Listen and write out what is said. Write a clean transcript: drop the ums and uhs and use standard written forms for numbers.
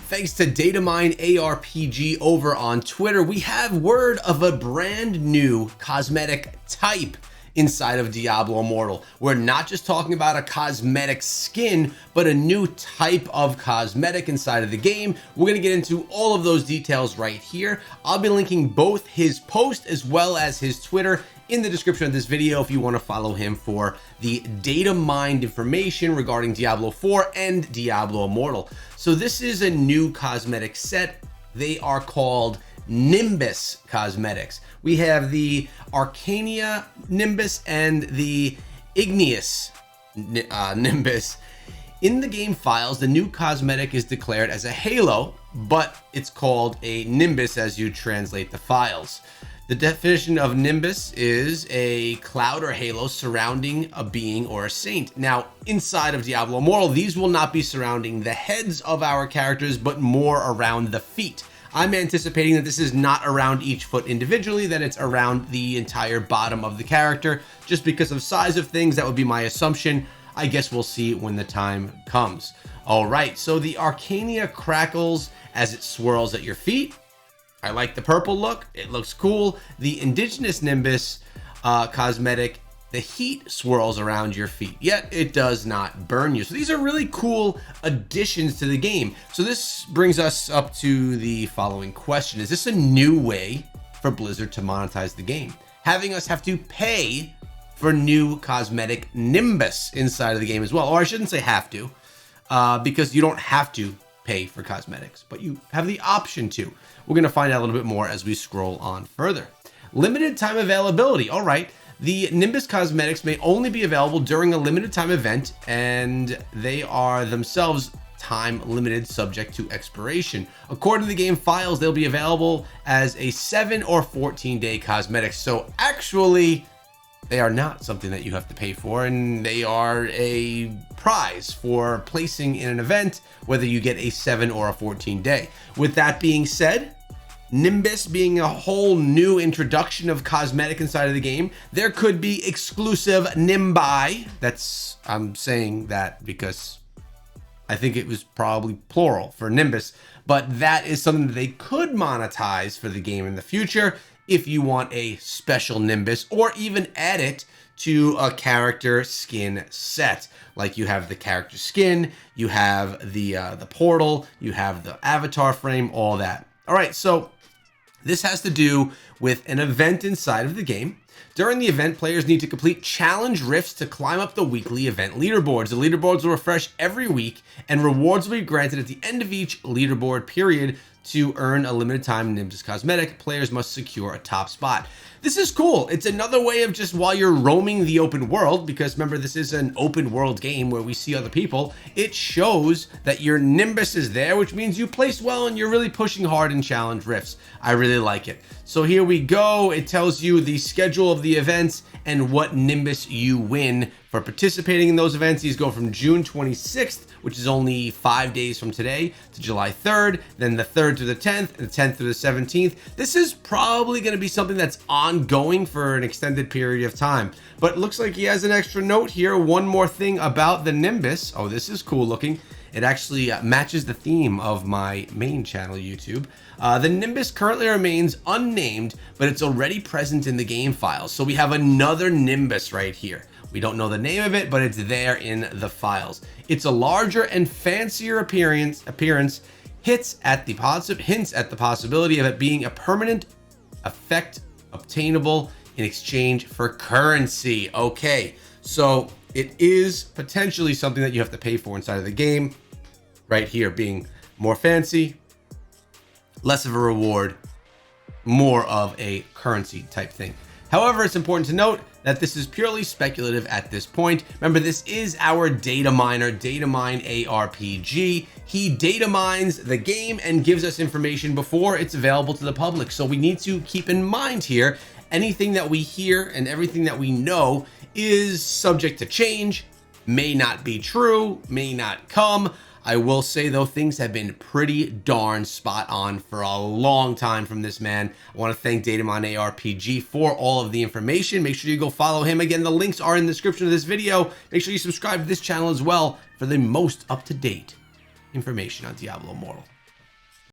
thanks to Datamine ARPG over on Twitter, we have word of a brand new cosmetic type inside of Diablo Immortal. We're not just talking about a cosmetic skin, but a new type of cosmetic inside of the game. We're going to get into all of those details right here. I'll be linking both his post as well as his Twitter in the description of this video if you want to follow him for the data mined information regarding Diablo 4 and Diablo Immortal. So this is a new cosmetic set. They are called Nimbus cosmetics. We have the Arcania Nimbus and the Igneous Nimbus. In the game files, the new cosmetic is declared as a halo, but it's called a Nimbus as you translate the files. The definition of Nimbus is a cloud or halo surrounding a being or a saint. Now, inside of Diablo Immortal, these will not be surrounding the heads of our characters, but more around the feet. I'm anticipating that this is not around each foot individually, that it's around the entire bottom of the character. Just because of size of things, that would be my assumption. I guess we'll see when the time comes. All right, so the Arcania crackles as it swirls at your feet. I like the purple look. It looks cool. The Indigenous Nimbus cosmetic, the heat swirls around your feet, yet it does not burn you. So these are really cool additions to the game. So this brings us up to the following question. Is this a new way for Blizzard to monetize the game? Having us have to pay for new cosmetic Nimbus inside of the game as well. Or I shouldn't say have to, because you don't have to pay for cosmetics, but you have the option to. We're going to find out a little bit more as we scroll on further. Limited time availability. All right. The Nimbus cosmetics may only be available during a limited time event, and they are themselves time limited, subject to expiration. According to the game files, they'll be available as a 7 or 14-day cosmetics. So actually, they are not something that you have to pay for, and they are a prize for placing in an event, whether you get a 7 or a 14-day. With that being said, Nimbus being a whole new introduction of cosmetic inside of the game, there could be exclusive Nimbi. I'm saying that because I think it was probably plural for Nimbus, but that is something that they could monetize for the game in the future if you want a special Nimbus, or even add it to a character skin set. Like you have the character skin, you have the portal, you have the avatar frame, all that. All right, so this has to do with an event inside of the game. During the event, players need to complete challenge rifts to climb up the weekly event leaderboards. The leaderboards will refresh every week, and rewards will be granted at the end of each leaderboard period. To earn a limited time Nimbus cosmetic, players must secure a top spot. This is cool. It's another way of just, while you're roaming the open world, because remember, this is an open world game where we see other people, it shows that your Nimbus is there, which means you placed well and you're really pushing hard in challenge rifts. I really like it. So here we go. It tells you the schedule of the events and what Nimbus you win for participating in those events. These go from June 26th, which is only 5 days from today, to July 3rd, then the 3rd to the 10th, and the 10th to the 17th. This is probably going to be something that's ongoing for an extended period of time. But it looks like he has an extra note here. One more thing about the Nimbus. Oh, this is cool looking. It actually matches the theme of my main channel, YouTube. The Nimbus currently remains unnamed, but it's already present in the game files. So we have another Nimbus right here. We don't know the name of it, but it's there in the files. It's a larger and fancier appearance hints at the possibility of it being a permanent effect obtainable in exchange for currency. Okay, so it is potentially something that you have to pay for inside of the game. Right here being more fancy, less of a reward, more of a currency type thing. However, it's important to note that this is purely speculative at this point. Remember, this is our data miner, Datamine ARPG. He data mines the game and gives us information before it's available to the public. So we need to keep in mind here, anything that we hear and everything that we know is subject to change, may not be true, may not come. I will say, though, things have been pretty darn spot on for a long time from this man. I want to thank Datamine ARPG for all of the information. Make sure you go follow him. Again, the links are in the description of this video. Make sure you subscribe to this channel as well for the most up-to-date information on Diablo Immortal.